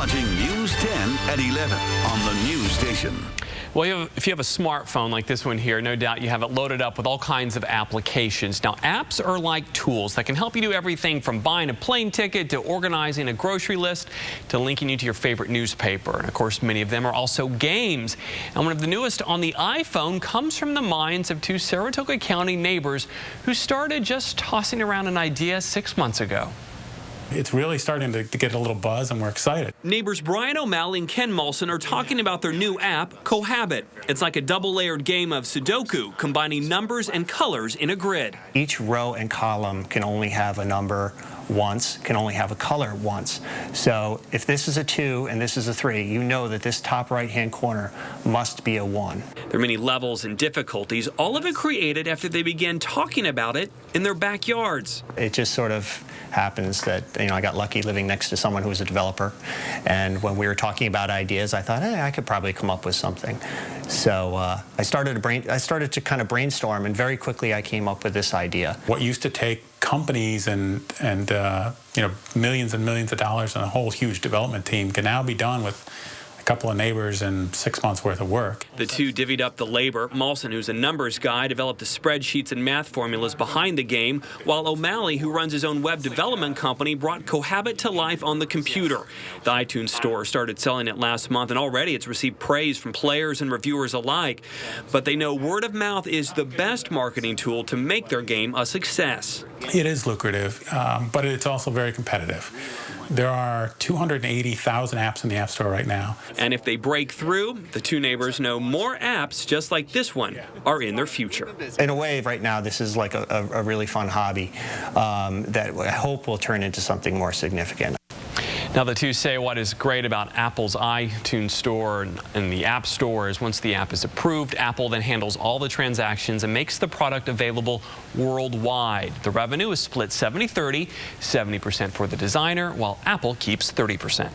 watching News 10 at 11 on the news station. Well, if you have a smartphone like this one here, no doubt you have it loaded up with all kinds of applications. Now, apps are like tools that can help you do everything from buying a plane ticket to organizing a grocery list to linking you to your favorite newspaper. And of course, many of them are also games. And one of the newest on the iPhone comes from the minds of two Saratoga County neighbors who started just tossing around an idea 6 months ago. It's really starting to get a little buzz, and we're excited. Neighbors Brian O'Malley and Ken Molson are talking about their new app, Cohabit. It's like a double-layered game of Sudoku, combining numbers and colors in a grid. Each row and column can only have a number once, can only have a color once. So if this is a 2 and this is a 3, you know that this top right-hand corner must be a 1. There are many levels and difficulties, all of it created after they began talking about it in their backyards. It just sort of happens that, I got lucky living next to someone who was a developer, and when we were talking about ideas, I thought, hey, I could probably come up with something. So I started to kind of brainstorm, and very quickly I came up with this idea. What used to take companies and millions and millions of dollars and a whole huge development team can now be done with a couple of neighbors and 6 months worth of work. The two divvied up the labor. Molson, who's a numbers guy, developed the spreadsheets and math formulas behind the game, while O'Malley, who runs his own web development company, brought Cohabit to life on the computer. The iTunes store started selling it last month, and already it's received praise from players and reviewers alike. But they know word of mouth is the best marketing tool to make their game a success. It is lucrative, but it's also very competitive. There are 280,000 apps in the App Store right now. And if they break through, the two neighbors know more apps just like this one are in their future. In a way, right now, this is like a really fun hobby that I hope will turn into something more significant. Now, the two say what is great about Apple's iTunes store and the App Store is once the app is approved, Apple then handles all the transactions and makes the product available worldwide. The revenue is split 70-30, 70% for the designer, while Apple keeps 30%.